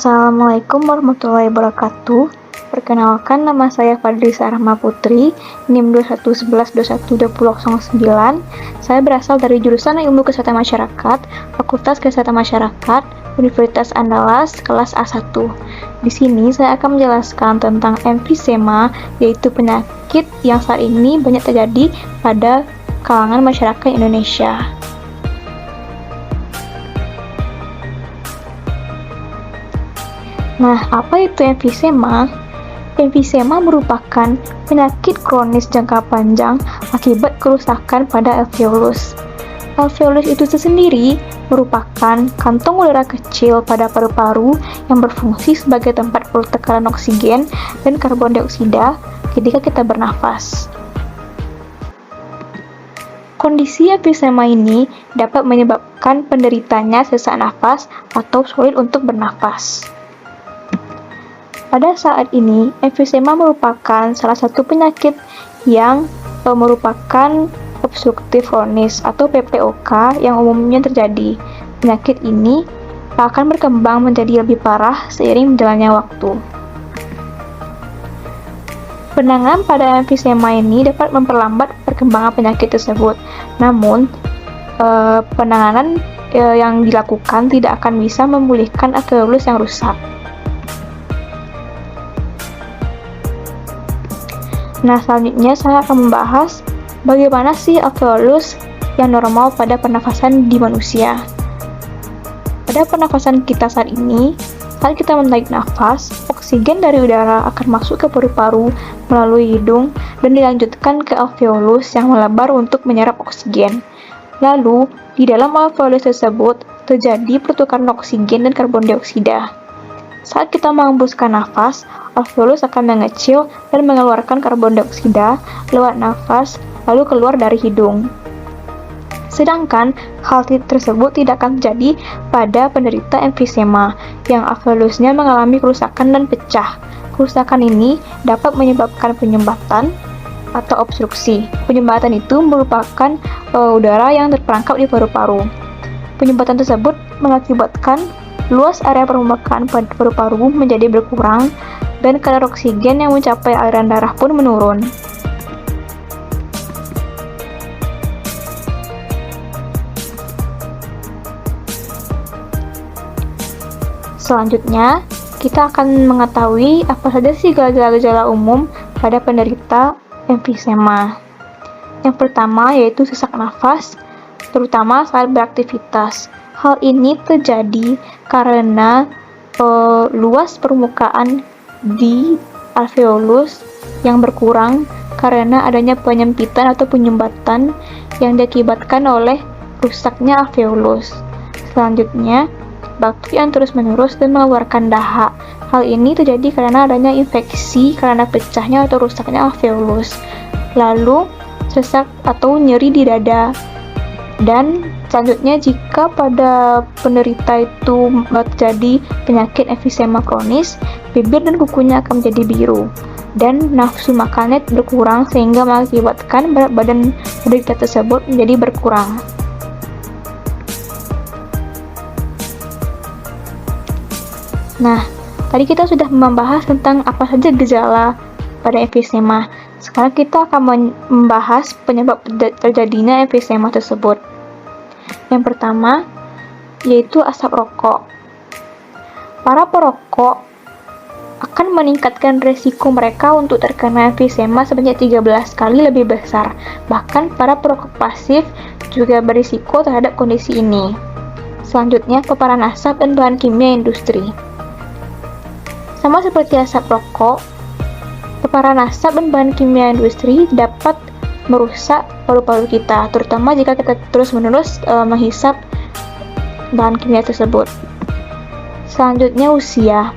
Assalamualaikum warahmatullahi wabarakatuh. Perkenalkan, nama saya Fadlisa Rahma Putri, NIM 2111212009. Saya berasal dari jurusan Ilmu Kesehatan Masyarakat, Fakultas Kesehatan Masyarakat, Universitas Andalas, kelas A1. Di sini saya akan menjelaskan tentang emfisema, yaitu penyakit yang saat ini banyak terjadi pada kalangan masyarakat Indonesia. Nah, apa itu emfisema? Emfisema merupakan penyakit kronis jangka panjang akibat kerusakan pada alveolus. Alveolus itu sendiri merupakan kantong udara kecil pada paru-paru yang berfungsi sebagai tempat pertukaran oksigen dan karbon dioksida ketika kita bernafas. Kondisi emfisema ini dapat menyebabkan penderitanya sesak nafas atau sulit untuk bernafas. Pada saat ini, emfisema merupakan salah satu penyakit yang merupakan obstruktif kronis atau PPOK yang umumnya terjadi. Penyakit ini akan berkembang menjadi lebih parah seiring berjalannya waktu. Penanganan pada emfisema ini dapat memperlambat perkembangan penyakit tersebut. Namun, penanganan yang dilakukan tidak akan bisa memulihkan alveolus yang rusak. Nah, selanjutnya saya akan membahas bagaimana sih alveolus yang normal pada pernafasan di manusia. Pada pernafasan kita saat ini, saat kita menarik nafas, oksigen dari udara akan masuk ke paru-paru melalui hidung dan dilanjutkan ke alveolus yang melebar untuk menyerap oksigen. Lalu, di dalam alveolus tersebut terjadi pertukaran oksigen dan karbon dioksida. Saat kita menghembuskan nafas, alveolus akan mengecil dan mengeluarkan karbon dioksida lewat nafas lalu keluar dari hidung. Sedangkan hal tersebut tidak akan terjadi pada penderita emfisema yang alveolusnya mengalami kerusakan dan pecah. Kerusakan ini dapat menyebabkan penyumbatan atau obstruksi. Penyumbatan itu merupakan udara yang terperangkap di paru-paru. Penyumbatan tersebut mengakibatkan luas area permukaan paru-paru menjadi berkurang dan kadar oksigen yang mencapai aliran darah pun menurun. Selanjutnya, kita akan mengetahui apa saja sih gejala-gejala umum pada penderita emfisema. Yang pertama yaitu sesak nafas, terutama saat beraktivitas. Hal ini terjadi karena luas permukaan di alveolus yang berkurang karena adanya penyempitan atau penyumbatan yang diakibatkan oleh rusaknya alveolus. Selanjutnya, batuk yang terus-menerus dan mengeluarkan dahak. Hal ini terjadi karena adanya infeksi karena pecahnya atau rusaknya alveolus. Lalu, sesak atau nyeri di dada. Dan selanjutnya, jika pada penderita itu terjadi penyakit emfisema kronis, bibir dan kukunya akan menjadi biru dan nafsu makannya berkurang sehingga mengakibatkan berat badan penderita tersebut menjadi berkurang. Nah, tadi kita sudah membahas tentang apa saja gejala pada emfisema. Sekarang kita akan membahas penyebab terjadinya emfisema tersebut. Yang pertama, yaitu asap rokok. Para perokok akan meningkatkan resiko mereka untuk terkena emfisema sebanyak 13 kali lebih besar. Bahkan para perokok pasif juga berisiko terhadap kondisi ini. Selanjutnya, paparan asap dan bahan kimia industri. Sama seperti asap rokok, paparan asap dan bahan kimia industri dapat merusak paru-paru kita, terutama jika kita terus-menerus menghisap bahan kimia tersebut. Selanjutnya, usia.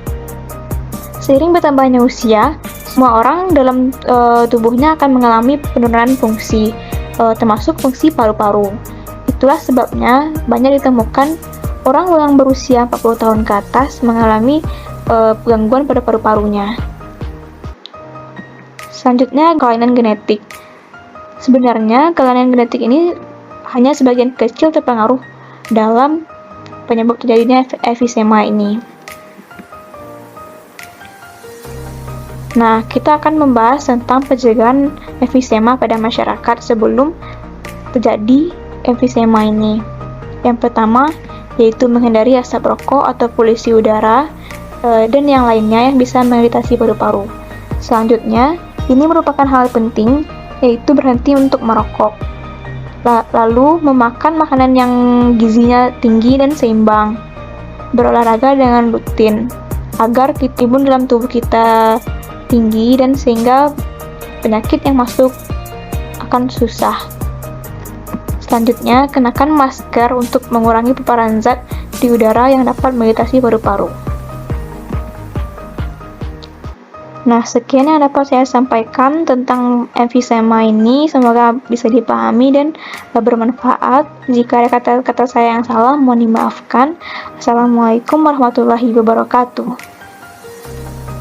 Seiring bertambahnya usia, semua orang dalam tubuhnya akan mengalami penurunan fungsi, termasuk fungsi paru-paru. Itulah sebabnya banyak ditemukan orang yang berusia 40 tahun ke atas mengalami gangguan pada paru-parunya. Selanjutnya, kelainan genetik. Sebenarnya, kelainan genetik ini hanya sebagian kecil terpengaruh dalam penyebab terjadinya emfisema ini. Nah, kita akan membahas tentang pencegahan emfisema pada masyarakat sebelum terjadi emfisema ini. Yang pertama, yaitu menghindari asap rokok atau polusi udara, dan yang lainnya yang bisa mengiritasi paru-paru. Selanjutnya, ini merupakan hal penting, yaitu berhenti untuk merokok. Lalu, memakan makanan yang gizinya tinggi dan seimbang. Berolahraga dengan rutin, agar imun dalam tubuh kita tinggi dan sehingga penyakit yang masuk akan susah. Selanjutnya, kenakan masker untuk mengurangi paparan zat di udara yang dapat mengiritasi paru-paru. Nah, sekian yang dapat saya sampaikan tentang emfisema ini. Semoga bisa dipahami dan bermanfaat. Jika ada kata-kata saya yang salah, mohon dimaafkan. Assalamualaikum warahmatullahi wabarakatuh.